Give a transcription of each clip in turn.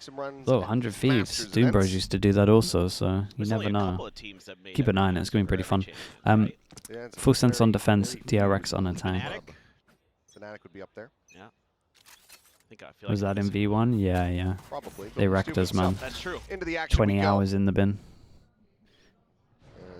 some runs. Oh, 100 Thieves. Doom Bros used to do that also, so you never know. Keep an eye on it, it's going to be pretty fun. Full sense on defense, DRX on attack. Fnatic would be up there. Yeah. Was that in V1? Yeah, yeah. Probably. They wrecked us, man. That's true. Into the action 20 hours in the bin.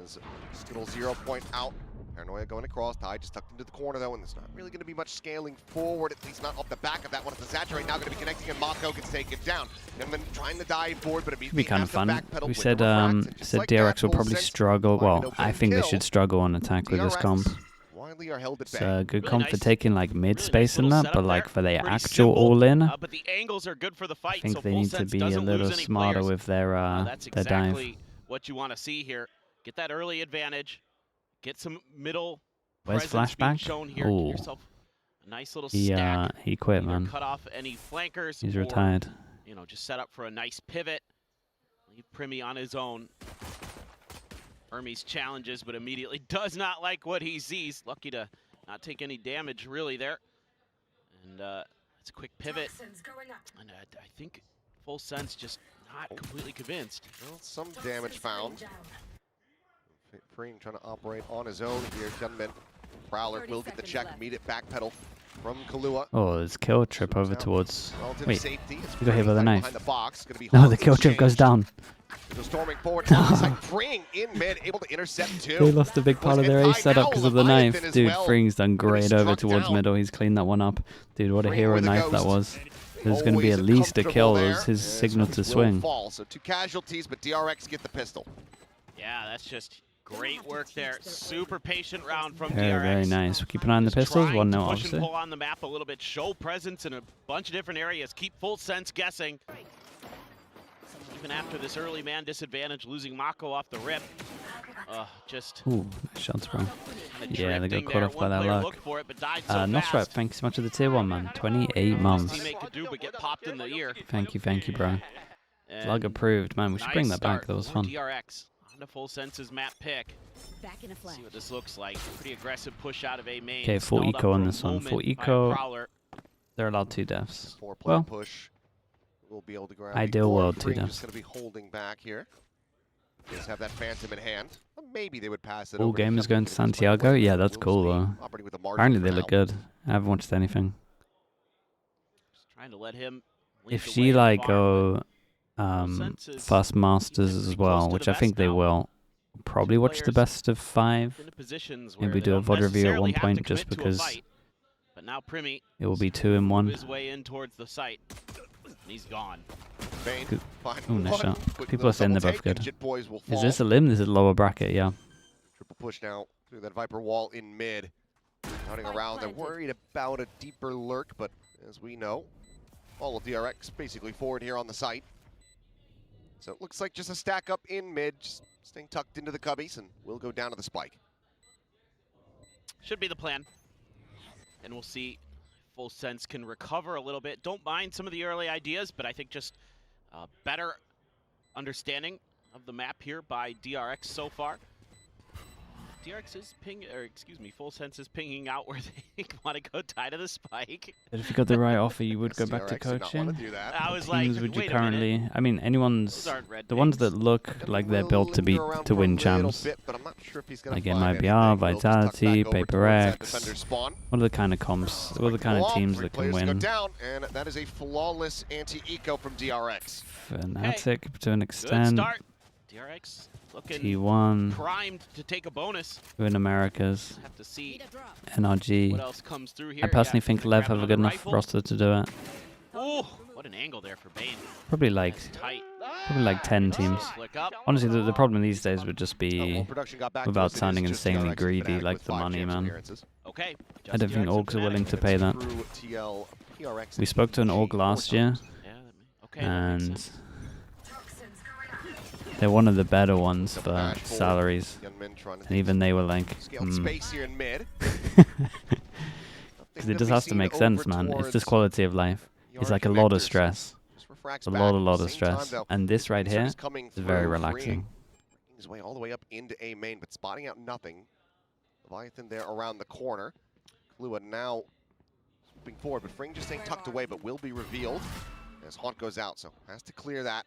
As Skittle 0 point out. Paranoia going across. Tide just tucked into the corner, though, and there's not really going to be much scaling forward, at least not off the back of that one. It's the Saturate now going to be connecting, and Mako gets taken down. And then trying to dive forward, but It'd be kind of fun. We said DRX will probably struggle. Well, I think they should struggle on attack with this comp. It's a good comp for taking like mid space in that, but like for their actual all-in, I think they need to be a little smarter with their dive. Exactly what you want to see here. Get that early advantage. Get some middle. Where's Flashback? Oh, a nice little stack. He quit, man. Cut off any flankers. He's retired. You know, just set up for a nice pivot. Leave Primi on his own. Hermes challenges, but immediately does not like what he sees. Lucky to not take any damage really there. And it's a quick pivot. And I think Full Sense just not completely convinced. Well, some damage found. Freeing trying to operate on his own here. Gunman. Prowler will get the check. Immediate backpedal from Kahlua. Oh, there's kill trip over towards. Wait, safety. You got hit by the knife. No, the kill trip goes down. So storming forward. Like Freeing in mid, able to intercept too. They lost a big part of their A setup because of the knife. Dude, Freeing's done great over towards middle. He's cleaned that one up. Dude, what a hero knife that was. There's going to be at least a kill. That was his signal to swing. So 2 casualties, but DRX get the pistol. Yeah, that's just great work there. Super patient round from DRX. Very nice. We'll keep an eye on the pistols. 1-0 push obviously. and pull on the map a little bit. Show presence in a bunch of different areas. Keep Full Sense guessing. Even after this early man disadvantage, losing Mako off the rip. Just. Ooh, nice shots, bro. Yeah, they got caught off by that luck. Nostrat, thanks so much for the tier 1, man. 28 months. Thank you, bro. Slug approved, man. We should bring that back. That was fun. DRX on the Full Senses map pick. See what this looks like. Pretty aggressive push out of A main. Okay, full eco on this one. Full eco. They're allowed 2 deaths. Well, push. We'll be able to grab ideal world 2 deaths. Just going to be holding back here. Just have that Phantom in hand. Maybe they would pass it. All game is going to Santiago. Yeah, that's cool though. Apparently they look good. I haven't watched anything. Just trying to let him. If she like go fast masters as well, which I think they will, probably watch the best of 5. Maybe do a VOD review at one point just because it will be 2 in 1. He's gone. Oh, nice shot. People are saying they're both good. Is this a limb? This is lower bracket, yeah. Triple push now through that Viper wall in mid. Running around, they're worried about a deeper lurk, but as we know, all of DRX basically forward here on the site. So it looks like just a stack up in mid, just staying tucked into the cubbies, and we'll go down to the spike. Should be the plan. And we'll see. Full Sense can recover a little bit. Don't mind some of the early ideas, but I think just better understanding of the map here by DRX so far. DRX is Full Sense is pinging out where they want to go tie to the spike. But if you got the right offer, you would go back to coaching. I was teams like, would you currently? I mean, the ones that look like they're built to win champs. Like MIBR, Vitality, Paper X. What are the kind of comps? What are the kind of teams that can win? And that is a flawless anti-eco from DRX. Fnatic to an extent. DRX looking T1 primed to take a bonus. in Americas. Have to see NRG. what else comes through here. I personally think Lev have a good enough roster to do it. Oh, what an angle there for Bane. Probably like 10 teams. Honestly, the problem these days would just be without sounding insanely greedy, like the money, man. Okay. I don't think orgs are willing to pay that. We spoke to an org last year, and they're one of the better ones for salaries, and even they were like, because it just has to make sense, man. It's just quality of life. It's like a lot of stress. It's a lot of stress. And this right here is very relaxing. His way all the way up into A main, but spotting out nothing. Leviathan there around the corner. Kahlua now swooping forward, but Fring just staying tucked away, but will be revealed as Haunt goes out, so has to clear that.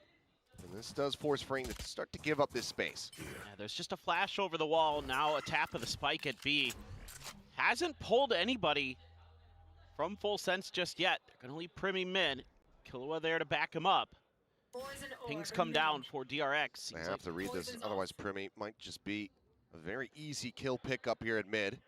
And this does force Fring to start to give up this space. Yeah, there's just a flash over the wall. Now a tap of the spike at B. Hasn't pulled anybody from full sense just yet. They're going to leave Primi mid. Killua there to back him up. Pings come down for DRX. I have to read this, otherwise Primi might just be a very easy kill pickup here at mid.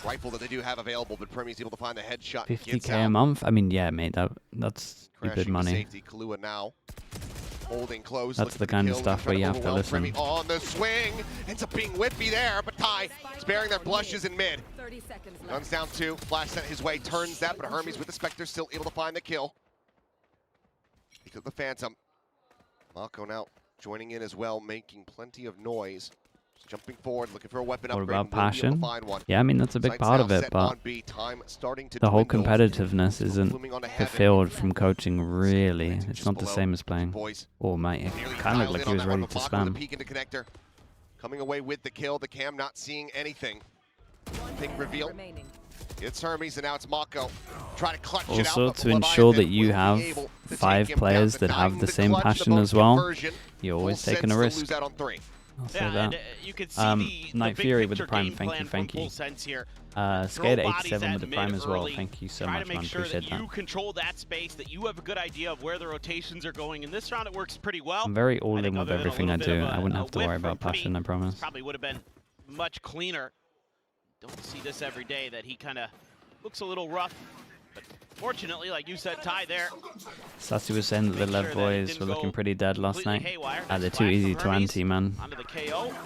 Rifle that they do have available, but Primi's able to find the headshot. 50k a month? I mean, yeah, mate, that's good money. Safety. Killua now holding close. That's the kind of stuff where you have to listen. Primi on the swing. Ends up being whippy there, but Ty sparing their blushes in mid. Guns down 2. Flash sent his way, turns that, but Hermes with the Spectre still able to find the kill. Because the Phantom. Mako now joining in as well, making plenty of noise. Jumping forward, looking for a weapon upgrade. What about passion? Find one. Yeah, I mean, that's a big part of it, but the whole competitiveness isn't fulfilled from coaching, really. It's not the same as playing. Oh, mate, it kind of looked like he was ready to spam. Coming away with the kill, the cam not seeing anything. Ping reveal. It's Hermes, and now it's Mako. Try to clutch it out. Also, to ensure that you have 5 players that have the same passion as well, you're always taking a risk. I'll say that. You can see Night Fury with the Prime, thank you. Skater 87 with the Prime as well, thank you so much, man, appreciate that. You control that space, that you have a good idea of where the rotations are going. In this round, it works pretty well. I'm very all in with everything I do. I wouldn't have to worry about passion, I promise. Probably would have been much cleaner. Don't see this every day, that he kind of looks a little rough. But fortunately, like you said, Ty there. Sassy was saying that the Lev boys were looking pretty dead last night. They're too easy to anti, man.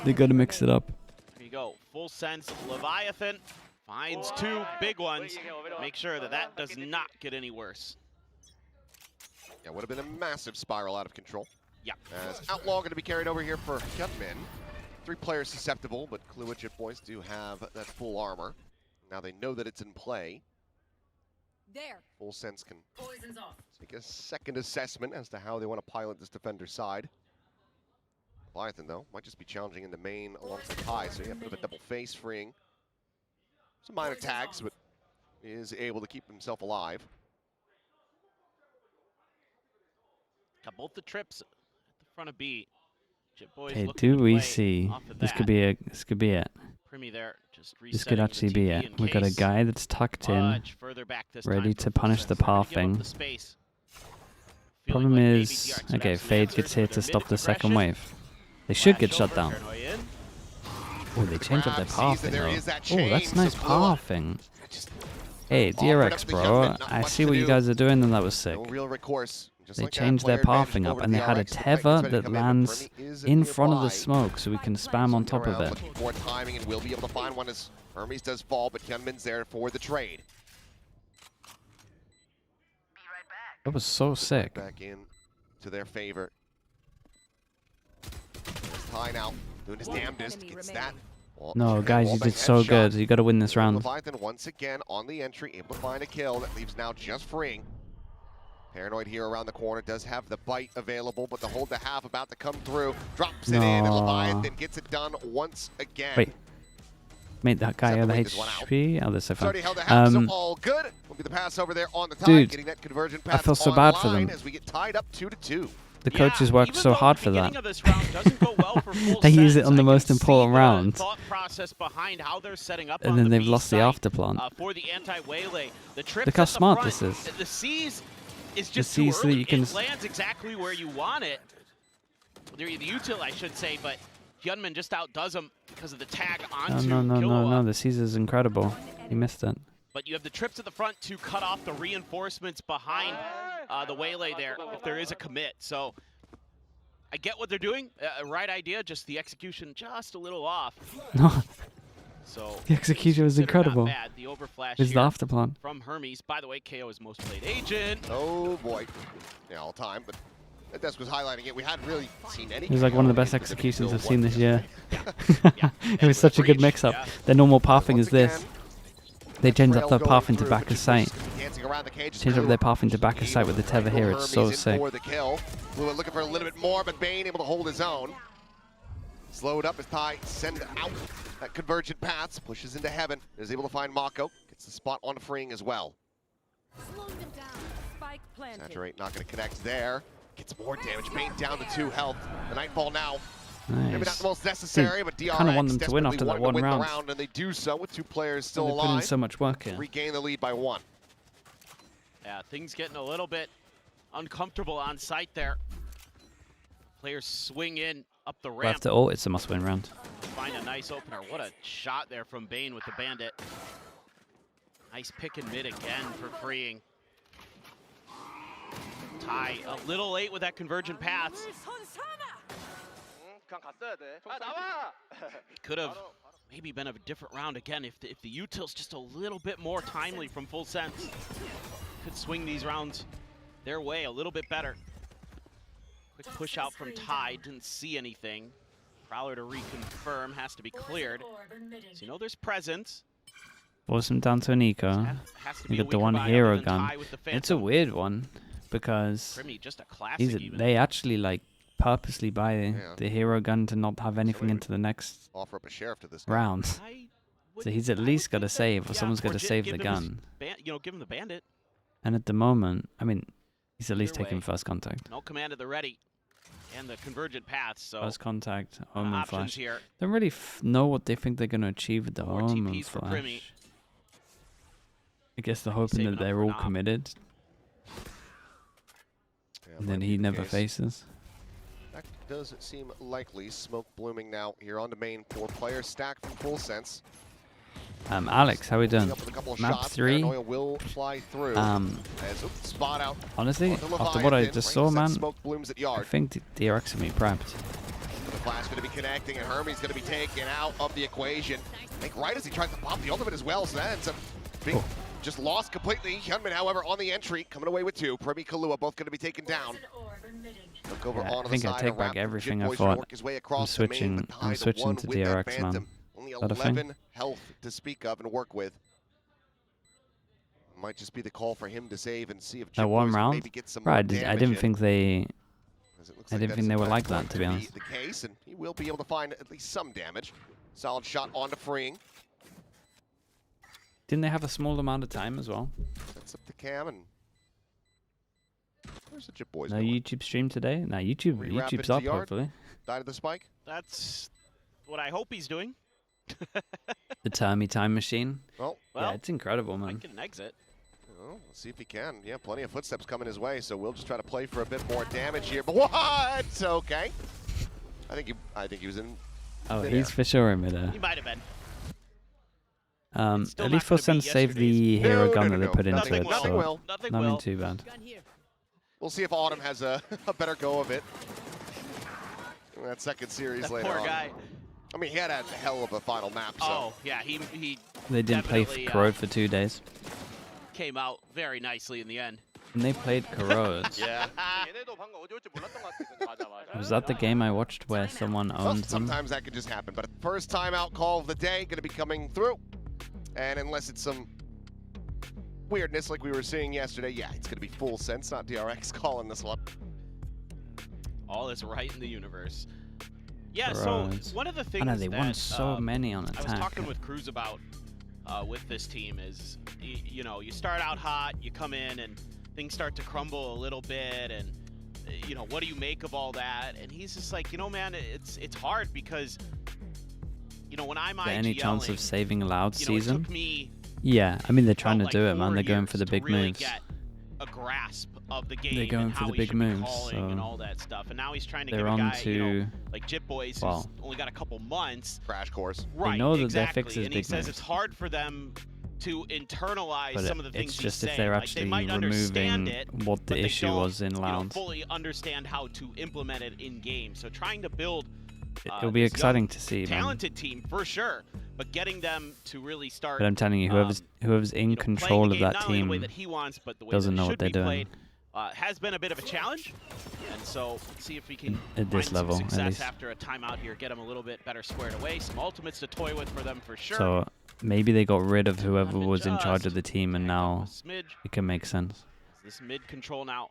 They gotta mix it up. Here you go. Full sense. Leviathan finds 2 big ones. Make sure that that does not get any worse. Yeah, would have been a massive spiral out of control. Yeah. As Outlaw going to be carried over here for Gunman. 3 players susceptible, but Killua Chip Boys do have that full armor. Now they know that it's in play. Full sense can take a second assessment as to how they want to pilot this defender side. Leviathan, though, might just be challenging in the main alongside Ty, so you have a bit of a double face, freeing some minor tags, but is able to keep himself alive. Got both the trips at the front of B. Chip Boys. Hey, do we see? This could be it. Primi there, just this could actually be it. We've got a guy that's tucked in, ready to punish the pathing. Problem is, okay, Fade gets here to stop the second wave. They should get shut down. Oh, they changed up their pathing though. Oh, that's nice pathing. Hey, DRX, bro, I see what you guys are doing, and that was sick. They changed their pathing up, and they had a tether that lands in front of the smoke, so we can spam on top of it. More timing, and we'll be able to find one as Hermes does fall, but Hyunmin's there for the trade. That was so sick. Back in to their favor. Ty now doing his damnedest. Gets that. Well, no, guys, you did so good. You got to win this round. Leviathan once again on the entry, able to find a kill. That leaves now just freeing. Paranoid here around the corner, does have the bite available, but the hold to half about to come through. Drops it in, and Leviathan gets it done once again. Wait. Mate, that guy had the HP? Oh, that's so fun. So all good. Will be the pass over there on the time, dude, getting that conversion pass I feel so bad for them. As we get tied up 2-2. The coaches worked so hard for that. They use it on the most important round. And then they've lost the afterplant. Look how smart this is. The C's is the just C's so that you can... It lands exactly where you want it. The util, I should say, but Hyunmin just outdoes him because of the tag onto No, the C's is incredible. He missed it. But you have the trips at the front to cut off the reinforcements behind the waylay there if there is a commit. So I get what they're doing. Right idea, just the execution just a little off. No. So the execution was incredible. The overflash is the afterplan. From Hermes. By the way, KO is most played agent. Oh boy. Yeah, all time, but that desk was highlighting it. We hadn't really seen any. It was like one of the best executions I've seen this year. It was such a good mix-up. Their normal pathing is this. They changed up their pathing to back of sight. Changed up their pathing to back of sight with the tether here. It's so sick. Looking for a little bit more, but Bane able to hold his own. Slowed up as Ty send out that convergent paths, pushes into heaven, is able to find Mako. Gets the spot on freeing as well. Slow them down. Spike planted. Saturate not going to connect there. Gets more damage. Bane down to 2 health. The Nightfall now. Nice. Maybe not the most necessary, but DRX kind of want them to win after that one round. And they do so with 2 players still They alive. put in so much work here. Regain the lead by 1. Yeah, things getting a little bit uncomfortable on site there. Players swing in up the ramp. After all, it's a must-win round. Find a nice opener. What a shot there from Bane with the Bandit. Nice pick and mid again for freeing. Ty a little late with that convergent pass. Could have maybe been a different round again if the util's just a little bit more timely from Full Sense. Could swing these rounds their way a little bit better. Quick push out from Ty, didn't see anything. Prowler to reconfirm, has to be cleared. So you know there's presence. Force him down to an eco. You got the one hero gun. It's a weird one because just a classic they actually like purposely buy the hero gun to not have anything into the next Offer up a sheriff to this round. So he's at least got to save, or someone's got to save the gun. Give him the Bandit. And at the moment, I mean, he's at least taking first contact. No command at the ready. And the convergent paths, so first contact, Omen Flash. Here. Don't really know what they think they're going to achieve with the Omen Flash. I guess they're hoping that they're all committed. Yeah, and then he never faces. That does seem likely. Smoke blooming now here on the main 4-player stack from Full Sense. Alex, how we doing? Map 3. Will fly through. Spot out. Honestly, after what I just saw, man, I think DRX will be prepped. The Flash going to be connecting, and Hermes going to be taken out of the equation. I think right as he tries to pop the ultimate as well, so that ends up being just lost completely. Hyunmin, however, on the entry, coming away with 2. Premi Kalua both going to be taken down. Look over I think I take back everything I thought. I'm switching to DRX, man. Only 11 health to speak of and work with. Might just be the call for him to save and see if that one round. Maybe get some I didn't think they. I didn't think they were like that, to be honest. The case, and he will be able to find at least some damage. Solid shot onto freeing. Didn't they have a small amount of time as well? Sets up the cam and. Where's the Jip Boys? No YouTube stream today? No, YouTube's up, hopefully. Died of the spike? That's what I hope he's doing. The time machine. Well, yeah, it's incredible, man. Get an exit. Well, let's see if he can. Yeah, plenty of footsteps coming his way, so we'll just try to play for a bit more damage here. But what? Okay. I think he was in. Oh, he's for sure in midair. He might have been. At least Full Sense saved the hero gun that they put into it, so nothing too bad. We'll see if Autumn has a better go of it in that second series later on. Poor guy. I mean, he had a hell of a final map. So. Oh, yeah, he They didn't play Corrode for 2 days. Came out very nicely in the end. And they played Corrode. Yeah. Was that the game I watched where someone owned them? Sometimes that could just happen, but first timeout call of the day going to be coming through. And unless it's some weirdness like we were seeing yesterday, yeah, it's going to be Full Sense, not DRX calling this one. All is right in the universe. Yeah, so one of the things I know they that, won so many on attack. I was talking with Cruz about with this team is, you know, you start out hot, you come in and things start to crumble a little bit, and you know, what do you make of all that? And he's just like, you know, man, it's hard because, you know, when I'm IGLing, any chance of saving a loud season? It took me, yeah, I mean they're trying to like do it, man. They're going for the big really moves. Get a grasp of the game. They're going for the big moves, so and all that stuff. And now he's trying to they're give a on guy, to, you know, like Jip Boys, who's only got a couple months. Crash course. Right, they know that exactly. their fix is and big he says moves. it's hard for them to internalize But some of the things it's just he's if they're saying. actually like, they might understand removing it, what the but issue they don't, was in you know, Lounge. fully understand how to implement it in game. So trying to build It'll be exciting to see, talented team for sure, but getting them to really start. But I'm telling you, whoever's in control of that team doesn't know what they're doing. Has been a bit of a challenge, and so let's see if we can at this find level, some at success least. after a timeout here, get them a little bit better squared away. Some ultimates to toy with for them for sure. So maybe they got rid of whoever was in charge of the team, and now it can make sense. This mid control now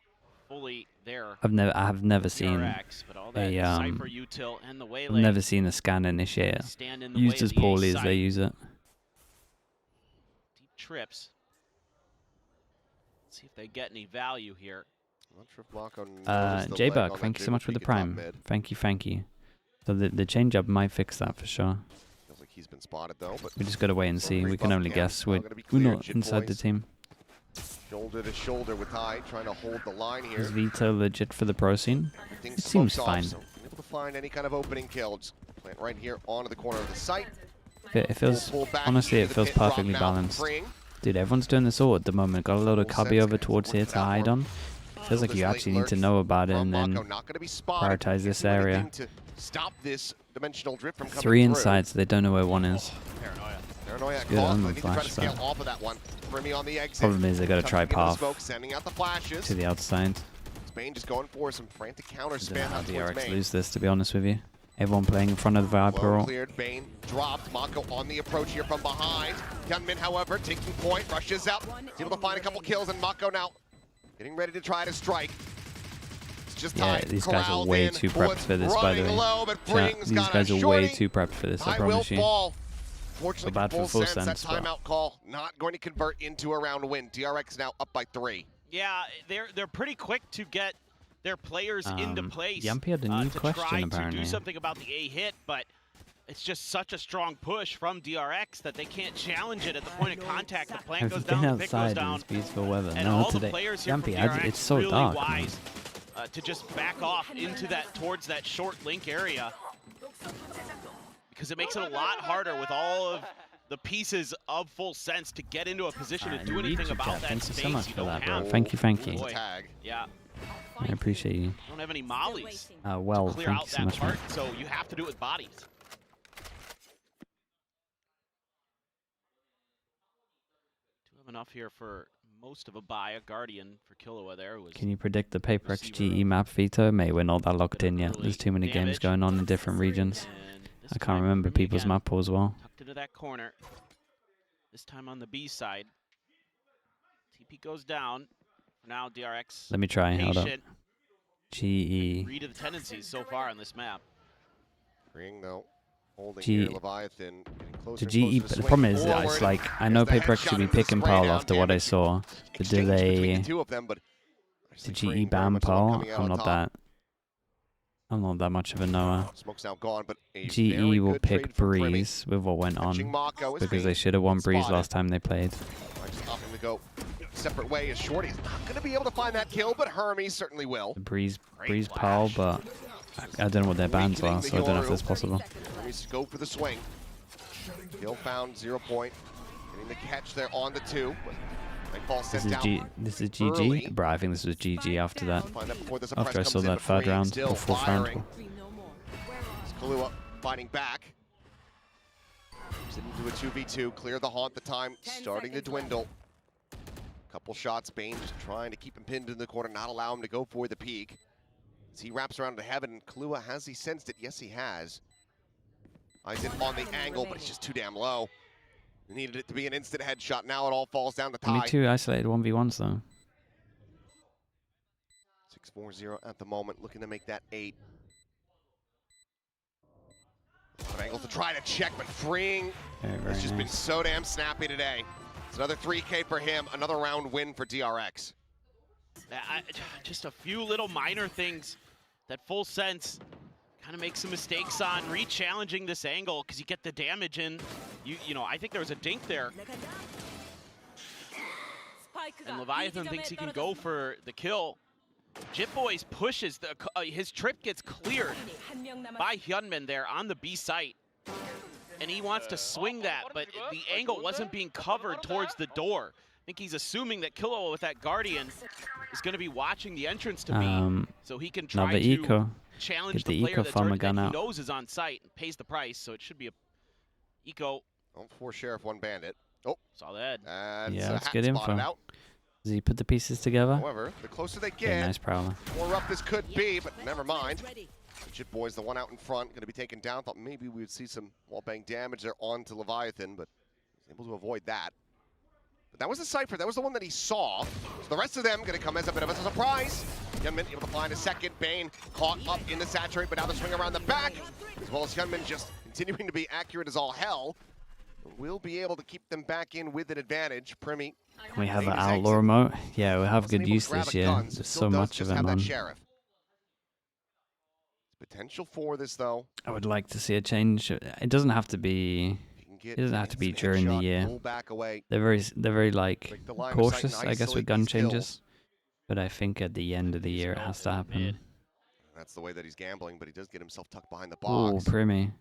fully there. I have never seen DRX, but all that a Cypher util and the I've Waylay never seen a scan initiator stand in the used way as of the poorly as side. they use it. Deep trips. Let's see if they get any value here. Not sure if Mako knows the leg J-Bug, on thank that you so much for the Jiggle peek at prime. top mid. Thank you. So the change-up might fix that for sure. Feels like he's been spotted though, but We just gotta wait and see. We can rebuff only camp guess. now We're gonna be not cleared, Jit inside the boys. team. Shoulder to shoulder with Ty, trying to hold the line here. Is Vito legit for the pro scene? Everything It seems smokes off, fine. so being able to find any kind of opening kill. Just plant right here onto the corner of the site. It feels, Pull back honestly, into it the feels pit, drop perfectly now, balanced. Spring. Dude, everyone's doing this all at the moment. Got a load of Full cubby sense, over gonna towards here work to that hide more. on. Feels like This you late actually need lurk to know about it from and Mako, then not gonna be spotted. prioritize this Can't do area. anything to stop this dimensional drift from coming 3 through. inside, so they don't know where 1 is. Paranoia good caught, on but the they need to try to flash, scale but- off of that one. Remy on the exit. Problem is they gotta try Tucking into the path smoke, sending out the flashes. to the outside. Spain just going for some frantic counter I don't know spam how out towards DRX main. lose this, to be honest with you. Everyone playing in front of the Viper. Low All. cleared, Bane dropped. Mako on the approach here from behind. Gunman, however, taking point, rushes up. He's able to find a couple kills, and Mako now getting ready to try to strike. It's just Yeah, tied, these guys are corralled way in. too prepped Bullets for this, by the running way. low, but Chat, Bring's these got guys a are shorty. way too prepped for this, I I will promise you. fall. Fortunately, bad for full full sense, that sense, but- timeout call not going to convert into a round win. DRX now up by 3. Yeah, they're pretty quick to get their players into place. Yampy had a new to question, try apparently. to do something about the A hit, but it's just such a strong push from DRX that they can't challenge it at the point of contact. The plant Have goes you been down, the pick goes outside in down, this beautiful weather? and No, all today. the players here Yampy, from DRX it's so really dark. man. wise to just back off into that towards that short link area, because it makes it a lot harder with all of the pieces of full sense to get into a position to do anything YouTube about chat, that thank you space. so much You for don't that, bro. have. Thank you. Boy. Tag. Yeah, I appreciate you. don't have any mollies Well, clear thank out you so that much, part, man. so you have to do it with bodies. Do have enough here for most of a buy. A Guardian for Killua there was. Can you predict the Paper X receiver GE map, Vito? Mate, we're not that locked in yet. early There's too many games damage. going on in different regions. And this I can't time, remember Remy people's again, map pool as well. tucked into that corner. This time on the B side. TP goes down. For now, DRX Let me try. Hold up. patient. GE. Read of the tendencies so far on this map. Ring though, holding G- here, Leviathan getting closer To and GE, closer to but the swing problem is, forward. it's like, I There's know the Paper X should headshot be into the pick and spray pile down after what I damage. saw. But do Exchange between they... the two of them, but To actually Bring GE very ban much the one pile? coming out I'm on not top. that. I'm not that much of a knower. Smoke's now gone, but a very GE will good pick trade from Brimmy. Breeze with what went Catching on. Mako is Because being they should have won Breeze spotted. last time they played. Just opting to go separate way as Shorty's not going to be able to find that kill, but Hermes certainly will. The Breeze Great pile, flash. but I don't know what their bans Weakening are, the so I don't know if Yoru. that's possible. Hermes go for the swing. Kill found, 0 point. Getting the catch there on the 2. But Nightfall sent down. This is early. GG? Bro, I think this was GG after that. Find that before the After I suppress saw comes in, that but third Free round, still or fourth round. firing. Kahlua fighting back. Moves it into a 2v2, clear the haunt, the time starting to dwindle. Couple shots, Bane just trying to keep him pinned in the corner, not allow him to go for the peak. As he wraps around to heaven, Kahlua, has he sensed it? Yes, he has. Eyes in on the angle, but it's just too damn low. He needed it to be an instant headshot. Now it all falls down to tie. Only 2 isolated 1v1s though. 6-4-0 at the moment, looking to make that 8. Angle to try to check, but freeing Very has just been nice. so damn snappy today. It's another 3K for him, another round win for DRX. Just a few little minor things that Full Sense kind of makes some mistakes on re-challenging this angle, because you get the damage in. You know, I think there was a dink there, and Leviathan thinks he can go for the kill. Jit Boys pushes, his trip gets cleared by Hyunmin there on the B site. And he wants to swing that, but the angle wasn't being covered towards the door. I think he's assuming that Killua with that Guardian is going to be watching the entrance to B, so he can try Another to eco. challenge Get the the player eco that's farmer already, gun that he out. knows is on site and pays the price, so it should be a eco. 4 Sheriff, 1 Bandit. Oh, Saw that. and Yeah, that's Hat good spotted info. out. Does he put the pieces together? However, the closer they Okay, get, nice prowler. more rough this could be, but never mind. Jit Boys, the one out in front, going to be taken down. Thought maybe we would see some wallbang damage there onto Leviathan, but was able to avoid that. But that was the Cypher. That was the one that he saw. So the rest of them going to come as a bit of a surprise. Hyunmin able to find a second. Bane caught up in the saturate, but now the swing around the back, as well as Hyunmin just continuing to be accurate as all hell. will be able to keep them back in with an advantage. Primi. Can we have an outlaw remote? Yeah, we have good use this year. There's so much of it, man. Potential for this, though. I would like to see a change. It doesn't have to be. It doesn't have to be during the year. They're very like cautious, I guess, with gun changes. But I think at the end of the year it has to happen. That's the way that he's gambling, but he does get himself tucked behind the Oh, box. Primi.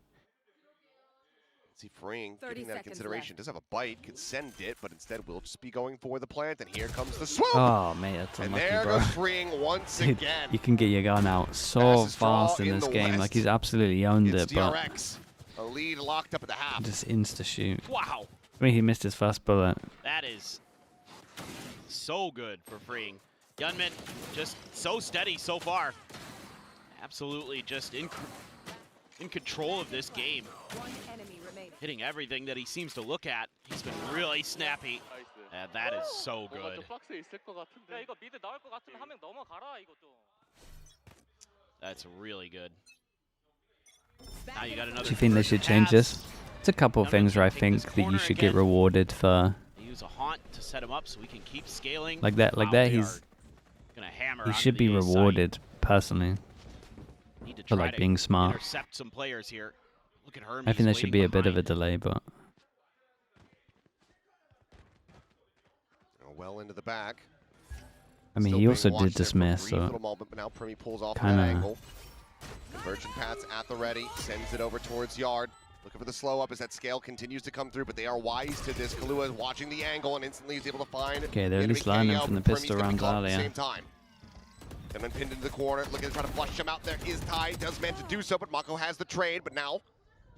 See, freeing, getting that consideration. Does have a bite, could send it, but instead will just be going for the plant. And here comes the swoop. Oh, mate, that's unlucky, and there bro. goes freeing once again. You can get your gun out so fast in this game. Like, he's absolutely owned it, but DRX, a lead locked up at the half. Just insta shoot. Wow. I mean, he missed his first bullet. That is so good for freeing. Gunman just so steady so far. Absolutely just in control of this game. One enemy remaining. Hitting everything that he seems to look at. He's been really snappy. That is so good. That's really good. Now you got another. Do you think they should change this? It's a couple of things where I think that you should get rewarded for. Use a haunt to set him up so we can keep scaling. Like that, he's. He should be rewarded personally for like being smart. Intercept some players here. Look at Hermes. I think there should be a bit of a delay, but. Well into the back. I mean, he also did dismiss, so kind of. Conversion paths at the ready, sends it over towards Yard. Looking for the slow up as that scale continues to come through, but they are wise to this. Kahlua is watching the angle and instantly is able to find. Okay, they're at least lining from the pistol rounds earlier. Same time. And then pinned into the corner, looking to try to flush him out there. Is Ty, does manage to do so, but Mako has the trade. But now,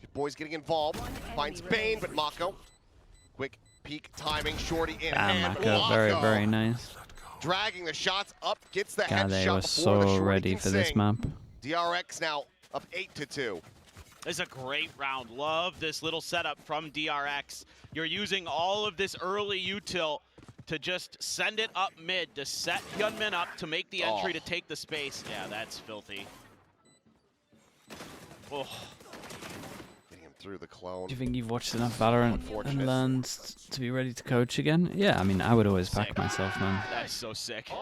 your boy's getting involved. Finds Bane, but Mako. Quick peek timing, shorty in hand. Mako, very, very nice. Dragging the shots up, gets the God, headshot they were before so ready for this map. DRX now up 8-2. This is a great round. Love this little setup from DRX. You're using all of this early util to just send it up mid, to set Gunman up to make the entry to take the space. Yeah, that's filthy. Oh. Getting him through the clone. Do you think you've watched enough Valorant and learned to be ready to coach again? Yeah, I mean, I would always back myself, man. That's so sick.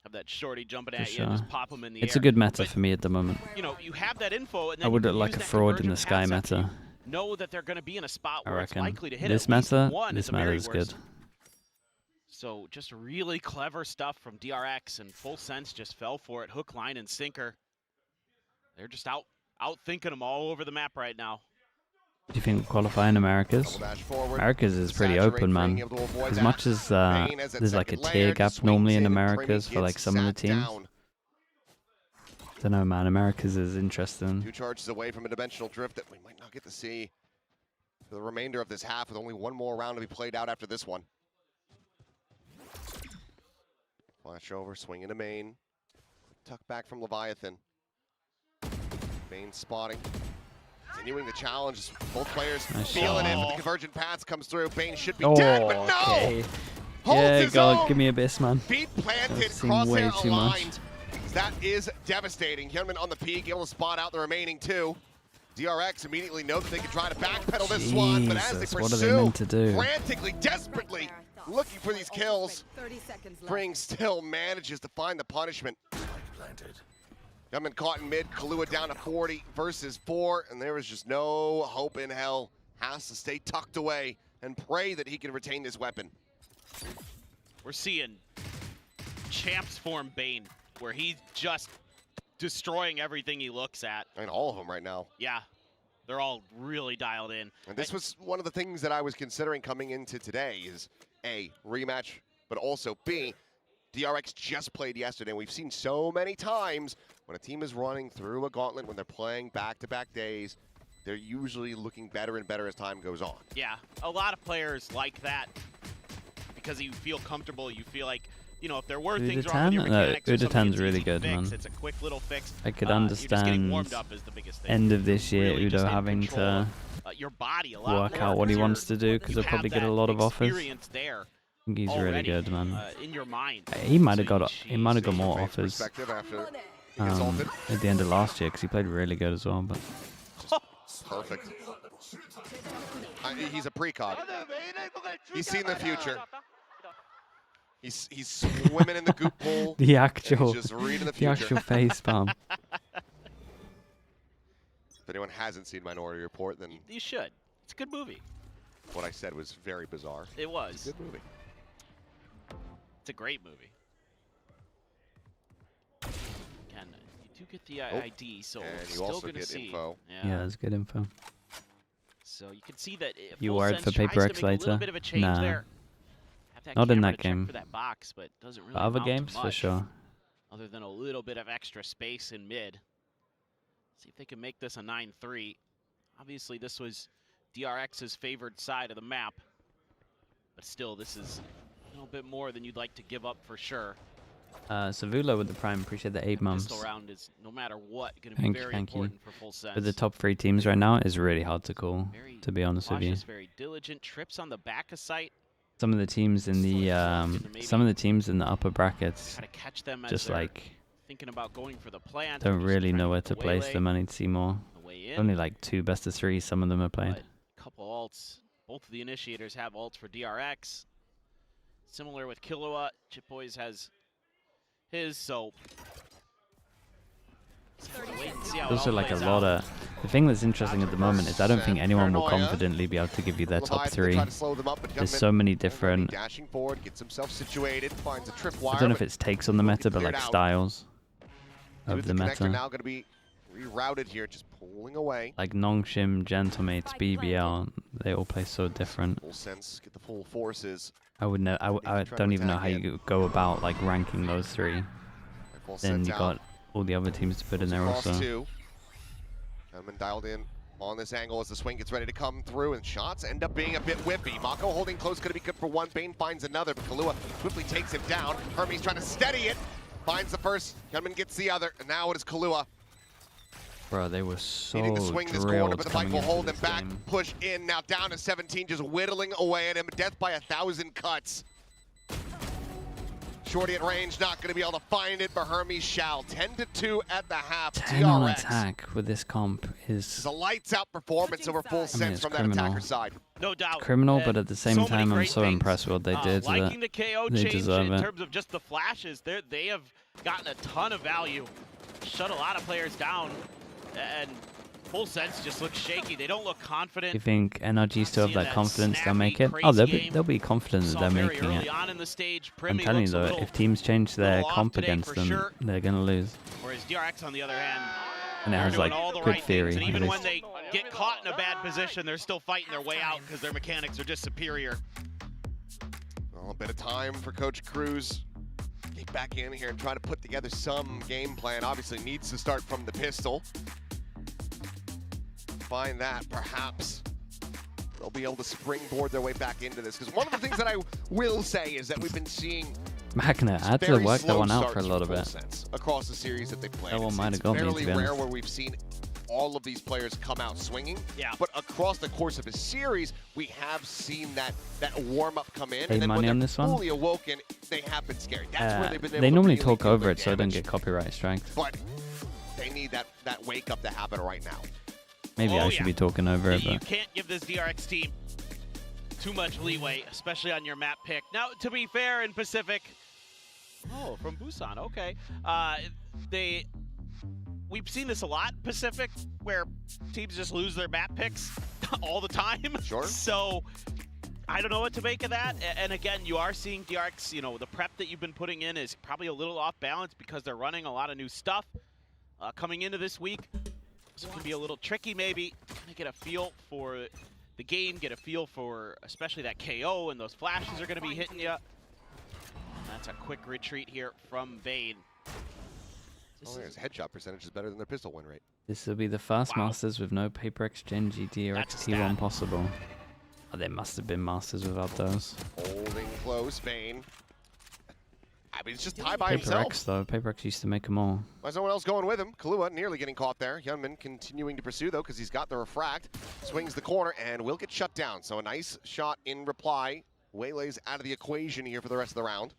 Have that shorty jumping at you and just pop him in the air. It's a good meta for me at the moment. You know, you have that info, and then I would like a fraud in the sky meta. Know that they're going to be in a spot where I it's reckon likely to hit this meta is good. So just really clever stuff from DRX, and Full Sense just fell for it, hook, line, and sinker. They're just out thinking them all over the map right now. Do you think qualifying Americas? Americas is pretty open, man. As much as there's like a tier gap normally in Americas for like some of the teams. I don't know, man. Americas is interesting. 2 charges away from a dimensional drift that we might not get to see for the remainder of this half, with only one more round to be played out after this one. Flash over, swing into main. Tuck back from Leviathan. Main spotting. Continuing the challenge, both players feeling it, but the convergent paths comes through. Bane should be dead, but no! Okay. Yeah, God, give me a biss, man. Feet planted, crosshair aligned. That is devastating. Hyunmin on the peak, able to spot out the remaining 2. DRX immediately know that they can try to backpedal this one, but as they pursue, what are they meant to do? Frantically, desperately looking for these kills, Bring still manages to find the punishment. Hyunmin caught in mid, Kahlua down to 40 versus 4, and there is just no hope in hell. Has to stay tucked away and pray that he can retain this weapon. We're seeing champs form Bane, where he's just destroying everything he looks at. I mean, all of them right now. Yeah, they're all really dialed in. And this was one of the things that I was considering coming into today is A, rematch, but also B, DRX just played yesterday. We've seen so many times when a team is running through a gauntlet, when they're playing back-to-back days, they're usually looking better and better as time goes on. Yeah, a lot of players like that because you feel comfortable. You feel like, you know, if there were things wrong with your mechanics, Udatan's really good, fix, man. It's a quick little fix. I could understand end of this year Udo having to your body a lot work out what he wants to do, because he'll probably get a lot of offers. There. I think he's really good, man. In your mind. He might have got more offers After at the end of last year, because he played really good as well. But Perfect. He's a precog. He's seen the future. He's swimming in the goop pool. The actual, just reading the the actual future. face palm. If anyone hasn't seen Minority Report, then You should. It's a good movie. what I said was very bizarre. It was. It's a good movie. It's a great movie. Again, you do get the ID, so And we're you still also going to get see. info. Yeah, that's good info. So you can see that You Full worried Sense for tries Paper to X make a little later? bit of a change Nah. there. Have Not in camera that to check game. for that box, but doesn't really But other amount to games, for much, sure. other than a little bit of extra space in mid. See if they can make this a 9-3. Obviously, this was DRX's favored side of the map, but still, this is a little bit more than you'd like to give up for sure. Savula with the Prime, appreciate the 8 months. Pistol round is, no matter what, going to be very important for Full Sense. But the top 3 teams right now is really hard to call, to be honest with you. Very diligent trips on the back of sight. Some of the teams in the upper brackets Try to catch them as just they're like thinking about going for the plant. don't or just really trying know to where get the to place waylay, them. I need to see more. the way in. Only like 2 best of 3 some of them are played. But a couple ults. Both of the initiators have ults for DRX. Similar with Killua, Chip Boys has his, so wait and see how it Also all like a plays lot out. of the thing that's interesting at the moment is I don't think anyone will confidently be able to give you their top 3. There's so many different, Dashing forward, gets himself situated, finds a tripwire. I don't know if it's takes on the meta, but like styles of the meta. Now going to be rerouted here, just pulling away. Like Nongshim, Gentlemates, BBL, they all play so different. Full Sense, get the full forces. I would know. I don't even know how you go about like ranking those 3. Then you got all the other teams to put in there also. Gentleman dialed in on this angle as the swing gets ready to come through, and shots end up being a bit whippy. Mako holding close, going to be good for one. Bane finds another, but Killua quickly takes him down. Hermes trying to steady it, finds the first. Gentleman gets the other, and now it is Killua. Bro, they were so Needing to swing this corner, but the coming fight will into hold him this back. game. Push in, now down to 17, just whittling away at him. Death by 1,000 cuts. Shorty at range, not going to be able to find it, but Hermes shall. 10-2 at the half. 10 DRX. on attack with this comp It's is a lights-out performance over Full Sense it's from that criminal. attacker side. No doubt. criminal, And but at the same so many time, I'm great so things. impressed with what they did. Liking the KO they change deserve in it. terms of just the flashes. They have gotten a ton of value. Shut a lot of players down, and Full Sense just looks shaky. They don't look confident. You think NRG still have Seeing that confidence they'll snappy, make it? crazy Oh, game. they'll be confident that Saw they're very making early it. on in the stage. I'm Primi telling you looks a though, little- if teams change their little off comp today against for them, sure. they're gonna lose. Whereas DRX, on the other hand, And it they're has doing like all the good right theory. things. And at even least. when they get caught in a bad position, they're still fighting their way out because their mechanics are just superior. Well, a bit of time for Coach Cruz. Get back in here and try to put together some game plan. Obviously needs to start from the pistol. Find that, perhaps they'll be able to springboard their way back into this. Because one of the things that I will say is that we've been seeing Magna, I had to very work that slow one out for a starts little Full bit. Sense across the series that they played. That one might have It's got me, to fairly be rare honest. where we've seen all of these players come out swinging. Yeah. But across the course of a series, we have seen that warm-up come in. Hey, and then money when on they're this one? fully awoken, they have been scary. That's where they've been able They to normally really talk do over good it so I don't damage. get copyright striked. But they need that wake-up to happen right now. Maybe Oh, I should yeah. be talking over it, You but can't give this DRX team too much leeway, especially on your map pick. Now, to be fair, in Pacific, oh, from Busan, okay. We've seen this a lot in Pacific, where teams just lose their map picks all the time. Sure. So I don't know what to make of that. And again, you are seeing DRX, the prep that you've been putting in is probably a little off balance because they're running a lot of new stuff coming into this week. So it can be a little tricky maybe. Kind of get a feel for the game, get a feel for especially that KO, and those flashes are going to be hitting you. That's a quick retreat here from Vane. His headshot percentage is better than their pistol win rate. this will be the first Wow. Masters with no Paper Exchange DRX That's a T1 stat. possible. Oh, there must have been Masters without those. Holding close, Vane. I mean, it's just Ty by Paper himself. X though, Paper X used to make them all. Why is no one else going with him? Killua nearly getting caught there. Hyunmin continuing to pursue, though, because he's got the refract. Swings the corner and will get shut down. So a nice shot in reply. Waylay's out of the equation here for the rest of the round.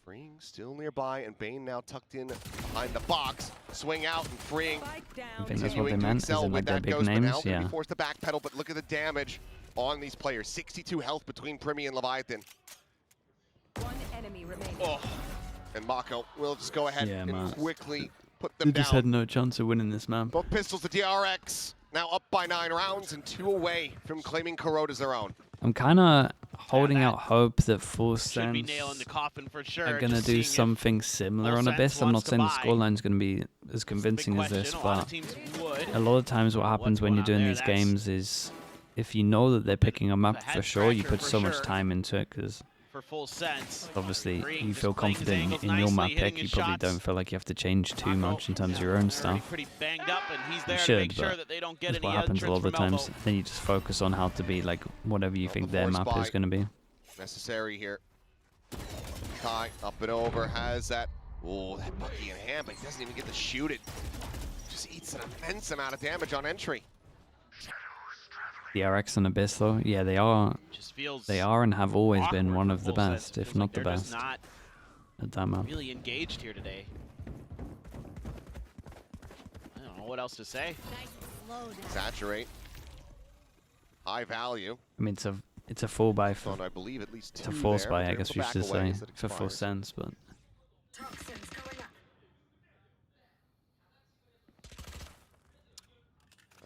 Freeing still nearby, and Bane now tucked in behind the box. Swing out and freeing. Spike down. I think that's what they Continuing to meant, excel is it with like their that big Ghost, but now names? gonna be Yeah. forced to backpedal, but look at the damage on these players. 62 health between Primi and Leviathan. One enemy remaining. Oh, And Mako will just go ahead Yeah, and man. quickly put They them just down. had no chance of winning this map. Both pistols to DRX. Now up by 9 rounds and 2 away from claiming Corrode as their own. I'm kind of holding that out hope that Full should be Sense nailing the coffin for sure. are going to Just do seeing if something similar Full on Sense Abyss. I'm not wants to saying the buy. scoreline's going to be as that's the big convincing as this, question. A lot of but teams would. a lot of times what happens when What's you're going doing on these there? That's games is if you know that they're picking a map a for head sure, you scratcher put for so much sure. time into it because For Full Sense. obviously Green you just feel playing his confident angles in your nicely, map hitting pick. You his probably shots. don't feel like you have to change too Mako, much in terms of yeah, your own already stuff. pretty banged up, and he's You there to should, make sure but that they don't get That's any what happens a lot of the entrance times. from Then you just focus on how to be like whatever you Well, think the their force map is buy. going to be. Necessary here. Kai up and over, has that. Oh, that Bucky in hand, but he doesn't even get to shoot it. Just eats an immense amount of damage on entry. DRX and Abyss though, yeah, they are Just feels and have always been awkward one for of the Full Sense. best, if Feels not like the they're just best not at that map. really engaged here today. I don't know what else to say. Saturate. High value. I mean, it's a full buy for Found, I believe, at least it's a 2 force there. buy, I They're guess able we to should back away say, as it for Full expires. Sense, but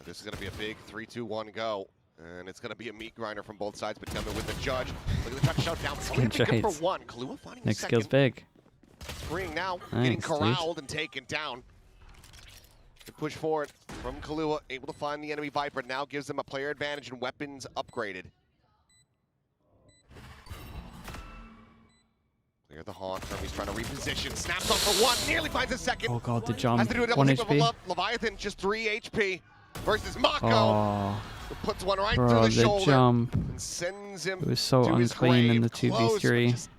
This is going to be a big 3-2-1 go. And it's going to be a meat grinder from both sides, but Tillman with the judge. Look at the touch shot down. It's only Good good for trades. 1. Kahlua finding the next second. skill's big. Spring now, Nice, getting dude. corralled and taken down. The push forward from Kahlua, able to find the enemy Viper. Now gives them a player advantage and weapons upgraded. Clear the haunt. He's trying to reposition. Snaps off for 1. Nearly finds a second. Oh god, the Has jump. to do a double 1 team of HP. Leviathan, just 3 HP versus Mako. Oh, Who puts one right through bro, the the shoulder jump. and sends him It was so to his unclean in grave. the Close, but 2v3. just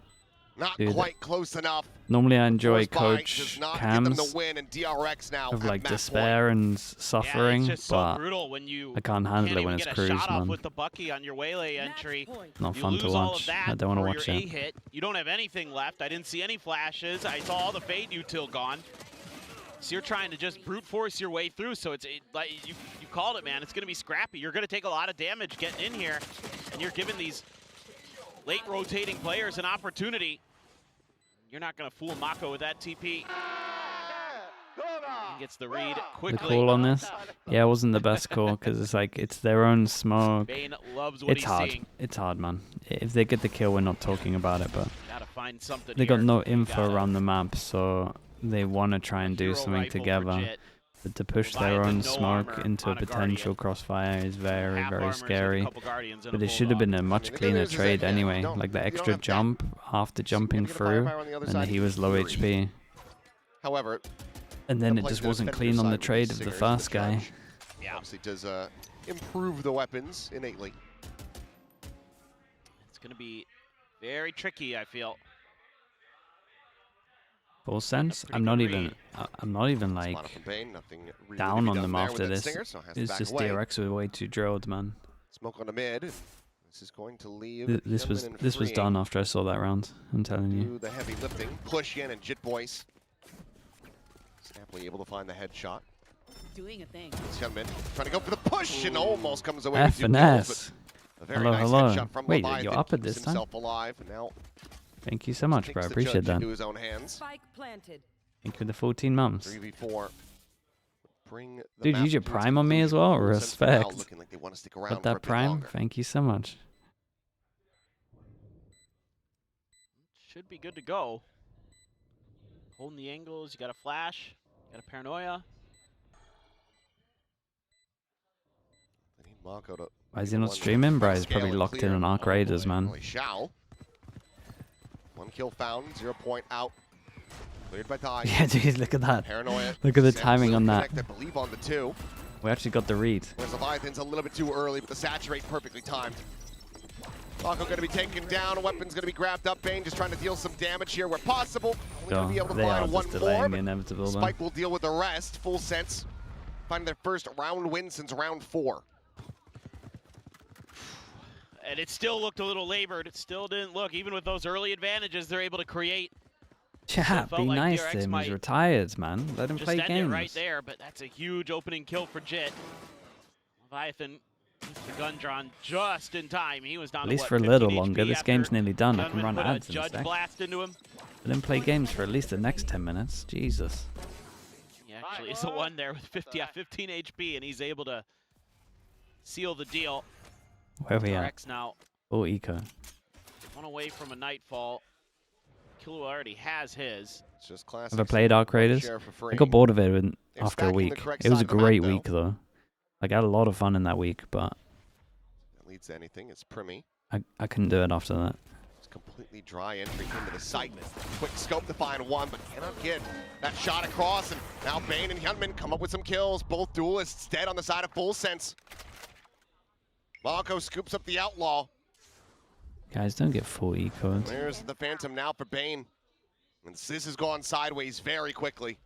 not Dude. quite close enough. Normally I enjoy Force buy coach does not get them cams the win, and DRX now of at like match despair and suffering, yeah, it's just so but brutal when you I can't handle it even when it's get a cruise, shot off man. with the Bucky on your waylay entry. Match point. Not You fun lose to all of watch. that I don't want to for watch your it. A hit. You don't have anything left. I didn't see any flashes. I saw all the fade util gone. So you're trying to just brute force your way through. So it's like you called it, man. It's going to be scrappy. You're going to take a lot of damage getting in here, and you're giving these late rotating players an opportunity. You're not going to fool Mako with that TP. He gets the read The quickly. call on this, yeah, it wasn't the best call because it's like it's their own smoke. Bane loves what It's he's hard. seeing. It's hard, man. If they get the kill, we're not talking about it, but Gotta find something they got here. no You info gotta- around the map, so they want to try and do Hero something rifle for together. Jit. But to push their Leviathan, own no smoke armor into a on a potential Guardian. crossfire is very, Half very armors with a scary. couple Guardians and But a it should have been a much the good cleaner news is that, trade yeah, anyway. you don't- Like the you don't extra have that jump after jumping significant through, firepower on the other and side he in was low theory. HP. However, And then the it plays just that wasn't defend clean your on the side with trade these of the singers, first guy. judge Yeah, obviously does improve the weapons innately. it's gonna be very tricky, I feel. Full Sense. pretty I'm not good even. read. I'm not even Spot like up from Bane, nothing really down to be on done them there after with that this. Stinger, so has to It's back just away. DRX were way too drilled, man. Smoke on the mid. This is going to leave. This was Tillman and this was freeing done after I saw that round. I'm telling you. do the heavy lifting. Push in and Jit Boyce. Snappily able to find the headshot. Doing a thing. Tillman trying to go for the push and almost comes away F with and 2 kills, S. but a very Hello, nice hello. headshot from Wait, Leviathan, you're up at keeps this time? himself alive. And now Thank you so much, bro. I takes the appreciate judge that. into his own hands. Spike planted. Thank you for the 14 mums. 3v4. Bring the Dude, map use your to its prime on me as well. conclusion. Since for now, Respect. looking like they want to stick around Got for a that bit prime? longer. Thank you so much. Should be good to go. Holding the angles, you got a flash, got a paranoia. They need Mako to Why is be he the not one streaming? to Bro, he's scale probably and locked in clear. on Arc Raiders, man. Well, he shall. 1 kill found, 0 point out. Cleared by Ty. Yeah, dude, look at that. Paranoia. Look at the Sends timing the on that. connect, I believe on the 2. We actually got the read. Whereas Leviathan's a little bit too early, but the saturate perfectly timed. Mako going to be taken down. Weapon's going to be grabbed up. Bane just trying to deal some damage here where possible. Only going So to be able to they are find one just more, delaying the but inevitable. Though. Spike will deal with the rest. Full Sense finding their first round win since round 4. And it still looked a little labored. It still didn't look, even with those early advantages they're able to create. Chat, felt be like nice DRX to him. He's might retired, man. Let him just play end games. it right there, but that's a huge opening kill for Jit. Leviathan keeps the gun drawn just in time. He was down At to least what, for a little 15 longer. HP This after game's nearly done. I can Gunman run put a ads judge instead. blast into him. Let him play games for at least the next 10 minutes. Jesus. He actually is the one there with 15 HP, and he's able to seal the deal. Where are we at? DRX now Oh, eco. one away from a nightfall. Killua already has his. It's just classic. Have I played Arc Raiders? I got bored of it after a week. It was a great week, though. Like, I had a lot of fun in that week, but That leads to anything. It's Primi. I couldn't do it after that. It's completely dry entry into the site. Quick scope to find one, but cannot get that shot across. And now Bane and Hyunmin come up with some kills. Both duelists dead on the side of Full Sense. Marco scoops up the Outlaw. Guys, don't get full ecoed. There's the Phantom now for Bane. And this has gone sideways very quickly.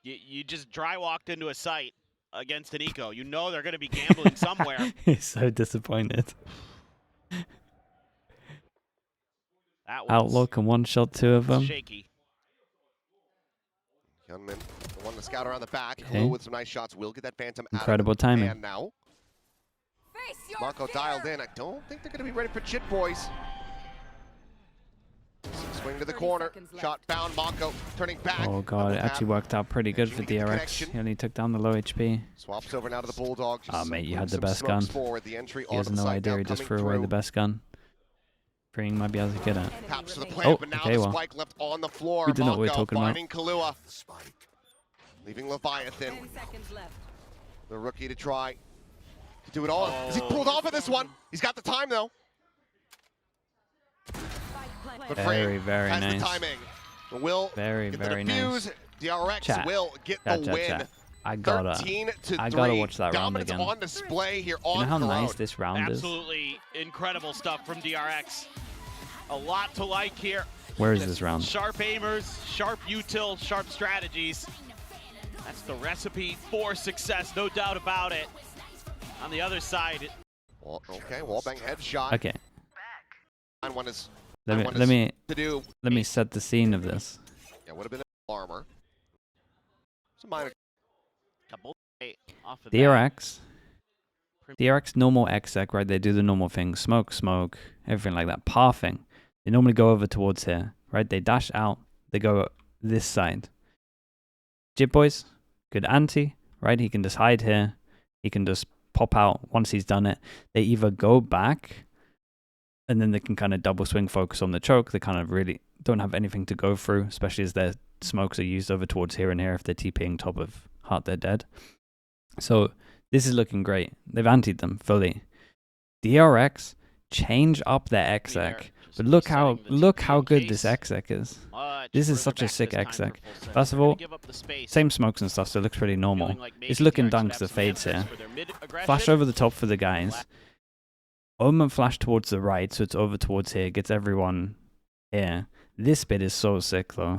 You just dry walked into a site against an eco. You know they're going to be gambling somewhere. He's so disappointed. That was Outlaw can one-shot two of them. shaky. Hyunmin, the one to scout around the back. Okay. Khalil with some nice shots will get that Phantom Incredible out of the timing. hand now. Marco dialed in. I don't think they're going to be ready for Chit Boys. Swing to the corner. Shot bound. Marco turning back. Oh god, it actually worked out pretty good for DRX. Connection. He only took down the low HP. Swaps over now to the Bulldog. Ah, mate, you had the some best smokes gun. Forward. The entry He has onto the no site idea now he just coming threw away through. the best gun. Freeing might be able to get it. Taps to the Oh, plant, but now okay, the well. spike left on the floor. We didn't know what we were Marco talking about. finding Khalua. Leaving Leviathan. 10 seconds left. The rookie to try to do it all. Is he pulled off of this one? He's got the time though. But Very, Frame very has nice. the timing. Will Very, get very the defuse. nice. DRX Chat. will get Chat, the chat, win. chat. I gotta 13-3. watch that round Dominance again. on display here You on know how Corrode. nice this round is? Absolutely incredible stuff from DRX. A lot to like here. Where is this round? Sharp aimers, sharp util, sharp strategies. That's the recipe for success, no doubt about it. On the other side, Well, okay, wallbang headshot. Okay, One is let me to do. set the scene of this. Yeah, would have been armor. Some minor. couple off of that. DRX normal exec, right? They do the normal thing, smoke, everything like that. Pathing. They normally go over towards here, right? They dash out, they go this side. Jit Boys, good anti, right? He can just hide here. He can just pop out once he's done it. They either go back, and then they can kind of double swing focus on the choke. They kind of really don't have anything to go through, especially as their smokes are used over towards here and here if they're TPing top of Heart, they're dead. So this is looking great. They've antied them fully. DRX change up their exec. But look how good this exec is. This is such a sick exec. First of all, same smokes and stuff, so it looks pretty normal. It's looking done because the fades here. Flash over the top for the guys. Omen flash towards the right, so it's over towards here. Gets everyone here. This bit is so sick though.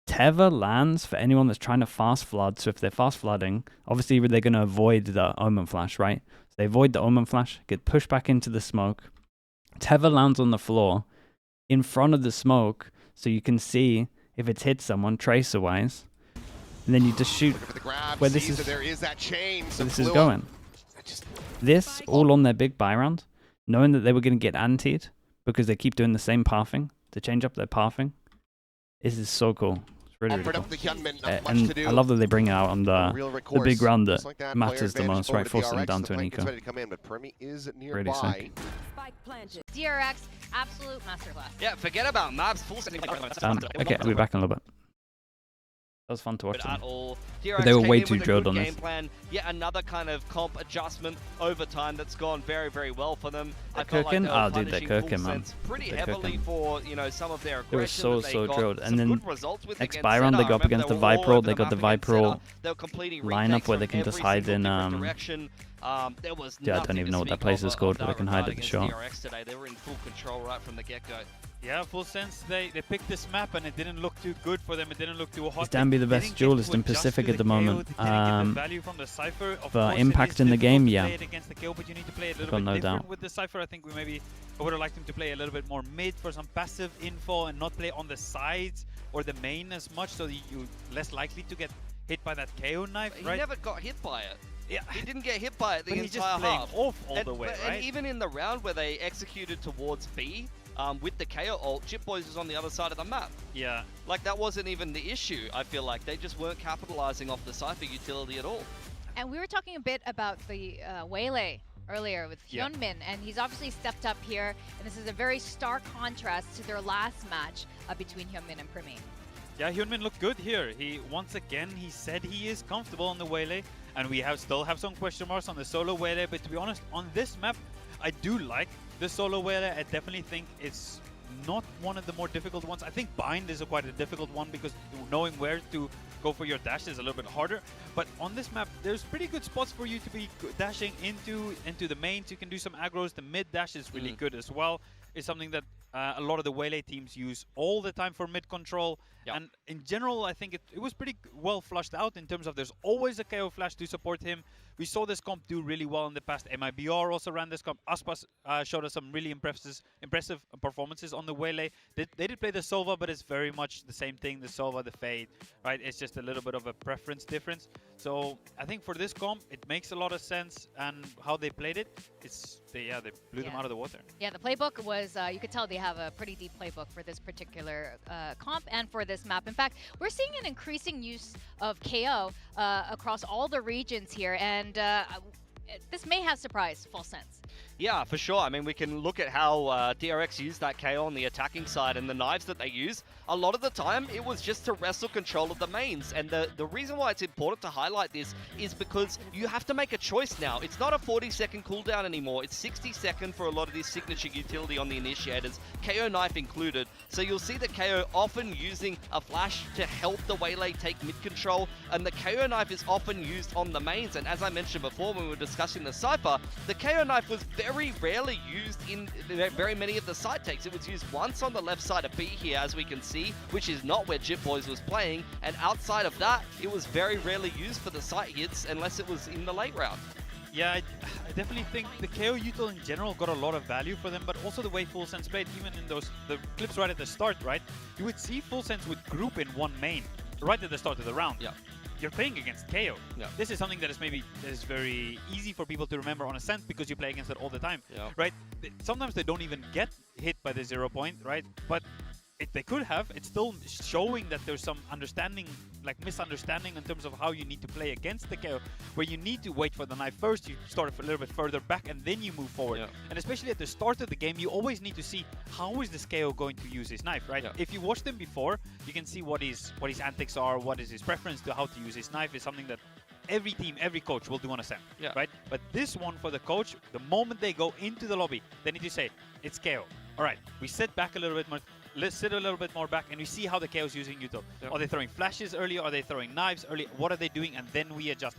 Tether lands for anyone that's trying to fast flood. So if they're fast flooding, obviously they're going to avoid the Omen flash, right? So they avoid the Omen flash, get pushed back into the smoke. Tether lands on the floor in front of the smoke, so you can see if it's hit someone tracer-wise. And then you just shoot where this is, going. This all on their big buy round, knowing that they were going to get antied because they keep doing the same pathing to change up their pathing. This is so cool. It's really, really cool. And I love that they bring it out on the big round that matters the most, right? Forcing them down to an eco. Really sick. DRX, absolute masterclass. Yeah, forget about maps. Full Okay, I'll be back in a little bit. That was fun to watch them. At all. But they were way too drilled on this. Game plan. Yet another kind of comp adjustment over time that's gone very, very well for them. I felt like they were punishing Full Sense pretty heavily for, you know, some of their aggression. They were so drilled. And then next buy round they go up against the Viper roll. They got the Viper roll lineup where they can just hide in yeah, I don't even know what that place is called, but they can hide at the shot. They were in full control right from the get-go. Yeah, full sense. They picked this map and it didn't look too good for them. It didn't look too hot. Is Danby the best duelist in Pacific at the moment? Value from the Cypher. But impact in the game, yeah. Play it against the KO, but you need to play it a little bit different with the Cypher. I think I would have liked him to play a little bit more mid for some passive info and not play on the sides or the main as much, so that you're less likely to get hit by that KO knife. He never got hit by it. Yeah, he didn't get hit by it the entire half. Off all the way, right? And even in the round where they executed towards B, with the KO ult, Jip Boys was on the other side of the map. Yeah. Like, that wasn't even the issue, I feel like. They just weren't capitalizing off the Cypher utility at all. And we were talking a bit about the Waylay earlier with Hyunmin, and he's obviously stepped up here, and this is a very stark contrast to their last match between Hyunmin and Primeen. Yeah, Hyunmin looked good here. Once again, he said he is comfortable on the Waylay, and we still have some question marks on the solo Waylay, but to be honest, on this map, I do like the solo Waylay. I definitely think it's not one of the more difficult ones. I think Bind is quite a difficult one because knowing where to go for your dash is a little bit harder. But on this map, there's pretty good spots for you to be dashing into the mains. You can do some aggros. The mid dash is really good as well. It's something that a lot of the Waylay teams use all the time for mid control. Yep. And in general, I think it was pretty well flushed out in terms of there's always a KO flash to support him. We saw this comp do really well in the past. MIBR also ran this comp. Aspas showed us some really impressive performances on the Waylay. They did play the Sova, but it's very much the same thing, the Sova, the Fade, right? It's just a little bit of a preference difference. So I think for this comp, it makes a lot of sense, and how they played it, they blew them out of the water. Yeah, the playbook was, you could tell they have a pretty deep playbook for this particular comp and for this map. In fact, we're seeing an increasing use of KO across all the regions here, and this may have surprised Full Sense. Yeah, for sure. I mean, we can look at how DRX used that KO on the attacking side, and the knives that they use. A lot of the time, it was just to wrestle control of the mains. And the reason why it's important to highlight this is because you have to make a choice now. It's not a 40-second cooldown anymore. It's 60-second for a lot of this signature utility on the initiators, KO knife included. So you'll see the KO often using a flash to help the Waylay take mid-control, and the KO knife is often used on the mains. And as I mentioned before when we were discussing the Cypher, the KO knife was very rarely used in very many of the side takes. It was used once on the left side of B here, as we can see, which is not where Jip Boys was playing, and outside of that, it was very rarely used for the site hits unless it was in the late round. Yeah, I definitely think the KO util in general got a lot of value for them, but also the way Full Sense played, even in the clips right at the start, right? You would see Full Sense would group in one main right at the start of the round. Yeah. You're playing against KO. Yeah. This is something that is very easy for people to remember on a sense because you play against it all the time, right? Sometimes they don't even get hit by the 0 point, right? But if they could have, it's still showing that there's some misunderstanding in terms of how you need to play against the KO, where you need to wait for the knife first, you start a little bit further back, and then you move forward. Yeah. And especially at the start of the game, you always need to see how is this KO going to use his knife, right? Yeah. If you watch them before, you can see what his antics are, what is his preference to how to use his knife is something that every team, every coach will do on a SEM, right? But this one for the coach, the moment they go into the lobby, they need to say, it's KO. All right, we sit back a little bit more. Let's sit a little bit more back and we see how the KO is using util. Yep. Are they throwing flashes early? Are they throwing knives early? What are they doing? And then we adjust.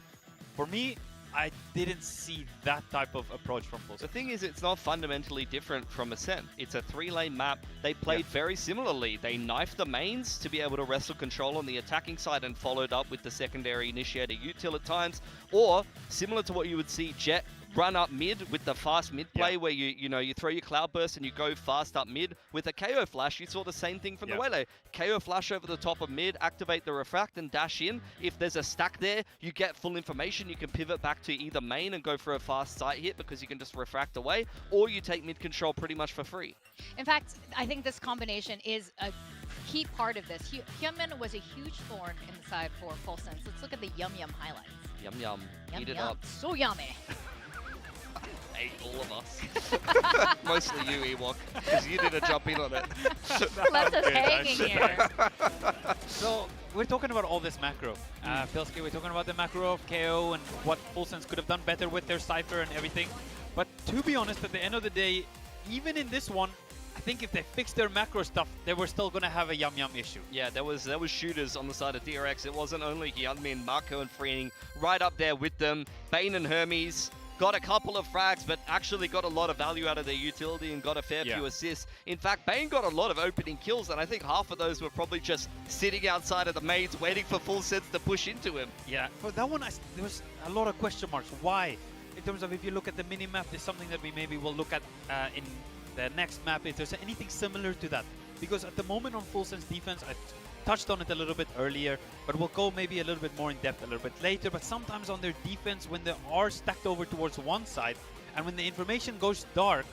For me, I didn't see that type of approach from Full Sense. The thing is, it's not fundamentally different from Ascent. It's a 3-lane map. They played very similarly. They knifed the mains to be able to wrestle control on the attacking side and followed up with the secondary initiator util at times. Or, similar to what you would see Jet run up mid with the fast mid play where you throw your cloud burst and you go fast up mid. With a KO flash, you saw the same thing from the Waylay. KO flash over the top of mid, activate the refract and dash in. If there's a stack there, you get full information. You can pivot back to either main and go for a fast site hit because you can just refract away, or you take mid control pretty much for free. In fact, I think this combination is a key part of this. Hyunmin was a huge thorn in the side for Full Sense. Let's look at the Yum Yum highlights. Yum Yum. Eat it yum. up. So yummy. Ate all of us. Mostly you, Ewok, because you didn't jump in on it. Left us hanging here. So, we're talking about all this macro. Pilsky, we're talking about the macro of KO and what Full Sense could have done better with their Cypher and everything. But to be honest, at the end of the day, even in this one, I think if they fixed their macro stuff, they were still going to have a Yum Yum issue. Yeah, there was shooters on the side of DRX. It wasn't only Hyunmin, Marco and Freeing right up there with them. Bane and Hermes. got a couple of frags, but actually got a lot of value out of their utility and got a fair few assists. In fact, Bane got a lot of opening kills, and I think half of those were probably just sitting outside of the mains waiting for Full Sense to push into him. Yeah, for that one, there was a lot of question marks. Why? In terms of if you look at the mini-map, there's something that we maybe will look at in the next map, if there's anything similar to that. Because at the moment on Full Sense defense, I touched on it a little bit earlier, but we'll go maybe a little bit more in depth a little bit later. But sometimes on their defense, when they are stacked over towards one side, and when the information goes dark,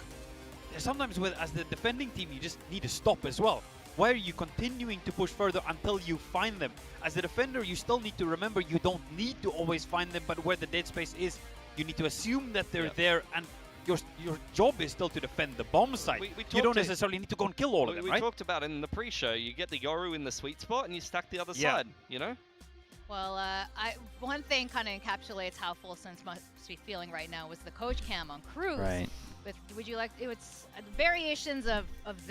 sometimes as the defending team, you just need to stop as well. Why are you continuing to push further until you find them? As the defender, you still need to remember you don't need to always find them, but where the dead space is, you need to assume that they're there, and your job is still to defend the bomb site. You don't necessarily need to go and kill all of them, right? We talked about it in the pre-show. You get the Yoru in the sweet spot, and you stack the other side, you know? Well, one thing kind of encapsulates how Full Sense must be feeling right now was the coach cam on Cruise. Right. Would you like, it was variations of this.